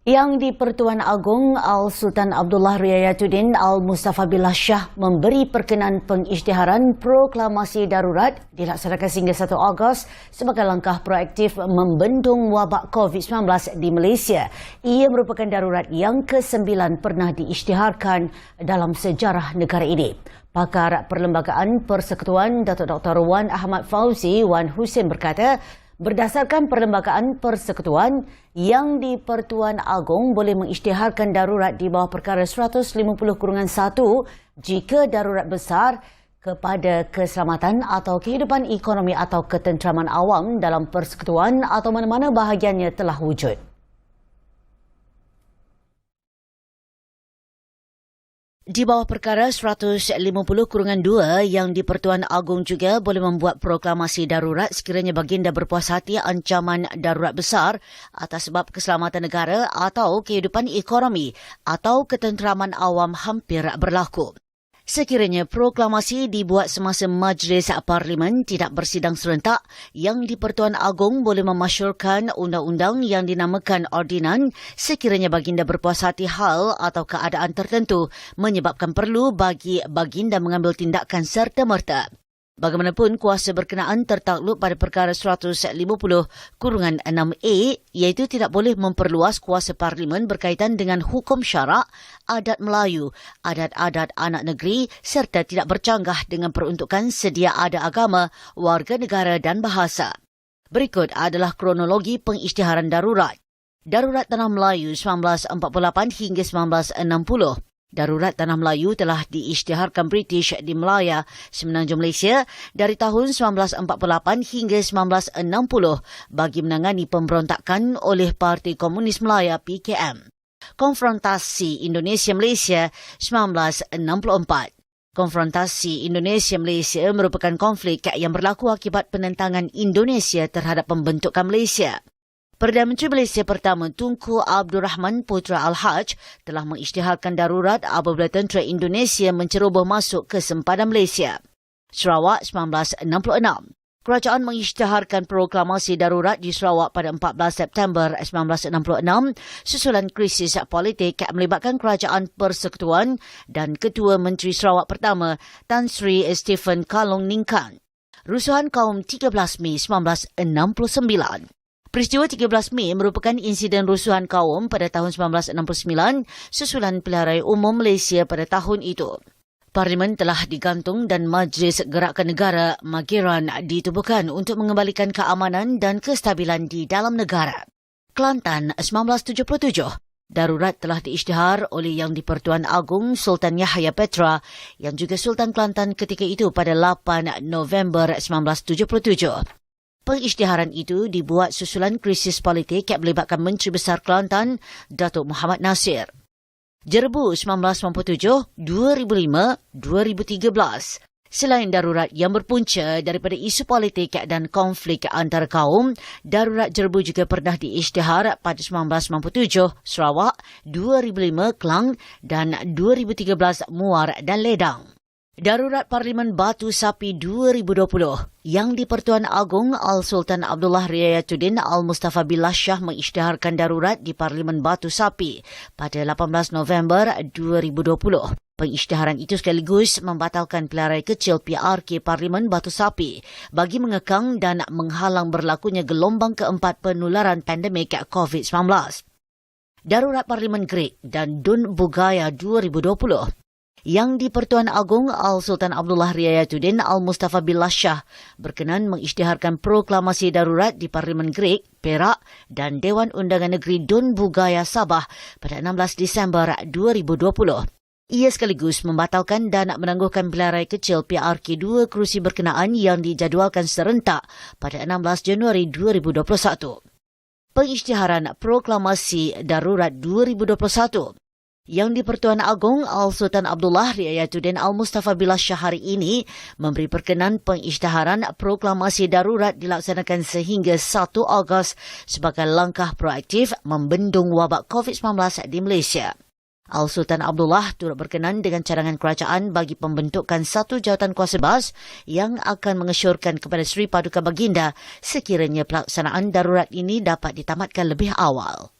Yang di-Pertuan Agong Al-Sultan Abdullah Riayatuddin Al-Mustafa Billah Shah memberi perkenan pengisytiharan proklamasi darurat dilaksanakan sehingga 1 Ogos sebagai langkah proaktif membendung wabak COVID-19 di Malaysia. Ia merupakan darurat yang ke-9 pernah diisytiharkan dalam sejarah negara ini. Pakar Perlembagaan Persekutuan Datuk Dr. Wan Ahmad Fauzi Wan Hussein berkata, berdasarkan Perlembagaan Persekutuan, yang di-Pertuan Agong boleh mengisytiharkan darurat di bawah perkara 150-1 jika darurat besar kepada keselamatan atau kehidupan ekonomi atau ketenteraman awam dalam persekutuan atau mana-mana bahagiannya telah wujud. Di bawah perkara 150-2 yang di-Pertuan Agong juga boleh membuat proklamasi darurat sekiranya baginda berpuas hati ancaman darurat besar atas sebab keselamatan negara atau kehidupan ekonomi atau ketenteraman awam hampir berlaku. Sekiranya proklamasi dibuat semasa Majlis Parlimen tidak bersidang serentak, yang di-Pertuan Agong boleh memasyurkan undang-undang yang dinamakan ordinan sekiranya baginda berpuas hati hal atau keadaan tertentu menyebabkan perlu bagi baginda mengambil tindakan serta-merta. Bagaimanapun, kuasa berkenaan tertakluk pada perkara 150-6A iaitu tidak boleh memperluas kuasa Parlimen berkaitan dengan hukum syarak, adat Melayu, adat-adat anak negeri serta tidak bercanggah dengan peruntukan sedia ada agama, warga negara dan bahasa. Berikut adalah kronologi pengisytiharan darurat. Darurat Tanah Melayu 1948 hingga 1960. Darurat Tanah Melayu telah diisytiharkan British di Melaya, Semenanjung Malaysia dari tahun 1948 hingga 1960 bagi menangani pemberontakan oleh Parti Komunis Melaya PKM. Konfrontasi Indonesia-Malaysia 1964. Konfrontasi Indonesia-Malaysia merupakan konflik yang berlaku akibat penentangan Indonesia terhadap pembentukan Malaysia. Perdana Menteri Malaysia pertama Tunku Abdul Rahman Putra Al-Haj telah mengisytiharkan darurat apabila tentera Indonesia menceroboh masuk ke sempadan Malaysia. Sarawak 1966. Kerajaan mengisytiharkan proklamasi darurat di Sarawak pada 14 September 1966 susulan krisis politik melibatkan Kerajaan Persekutuan dan Ketua Menteri Sarawak pertama Tan Sri Stephen Kalong Ningkan. Rusuhan kaum 13 Mei 1969. Peristiwa 13 Mei merupakan insiden rusuhan kaum pada tahun 1969 susulan pilihan raya umum Malaysia pada tahun itu. Parlimen telah digantung dan Majlis Gerakan Negara Mageran ditubuhkan untuk mengembalikan keamanan dan kestabilan di dalam negara. Kelantan 1977. Darurat telah diisytihar oleh Yang di-Pertuan Agong Sultan Yahya Petra yang juga Sultan Kelantan ketika itu pada 8 November 1977. Pengisytiharan itu dibuat susulan krisis politik yang melibatkan Menteri Besar Kelantan, Datuk Muhammad Nasir. Jerbu 1997, 2005, 2013. Selain darurat yang berpunca daripada isu politik dan konflik antara kaum, darurat Jerbu juga pernah diisytihar pada 1997 Sarawak, 2005 Kelang dan 2013 Muar dan Ledang. Darurat Parlimen Batu Sapi 2020 yang di-Pertuan Agong Al-Sultan Abdullah Riayatuddin Al-Mustafa Billah Shah mengisytiharkan darurat di Parlimen Batu Sapi pada 18 November 2020. Pengisytiharan itu sekaligus membatalkan pilihan raya kecil PRK Parlimen Batu Sapi bagi mengekang dan menghalang berlakunya gelombang keempat penularan pandemik COVID-19. Darurat Parlimen Greek dan Dun Bugaya 2020. Yang di-Pertuan Agong Al-Sultan Abdullah Riayatuddin Al-Mustafa Billah Shah berkenan mengisytiharkan proklamasi darurat di Parlimen Greek, Perak dan Dewan Undangan Negeri Dun Bugaya Sabah pada 16 Disember 2020. Ia sekaligus membatalkan dan menangguhkan pilihan raya kecil PRK 2 kerusi berkenaan yang dijadualkan serentak pada 16 Januari 2021. Pengisytiharan proklamasi darurat 2021. Yang di-Pertuan Agong Al-Sultan Abdullah Riayatuddin Al-Mustafa Billah Shah hari ini memberi perkenan pengisytiharan proklamasi darurat dilaksanakan sehingga 1 Ogos sebagai langkah proaktif membendung wabak COVID-19 di Malaysia. Al-Sultan Abdullah turut berkenan dengan cadangan kerajaan bagi pembentukan satu jawatan kuasa bebas yang akan mengesyorkan kepada Seri Paduka Baginda sekiranya pelaksanaan darurat ini dapat ditamatkan lebih awal.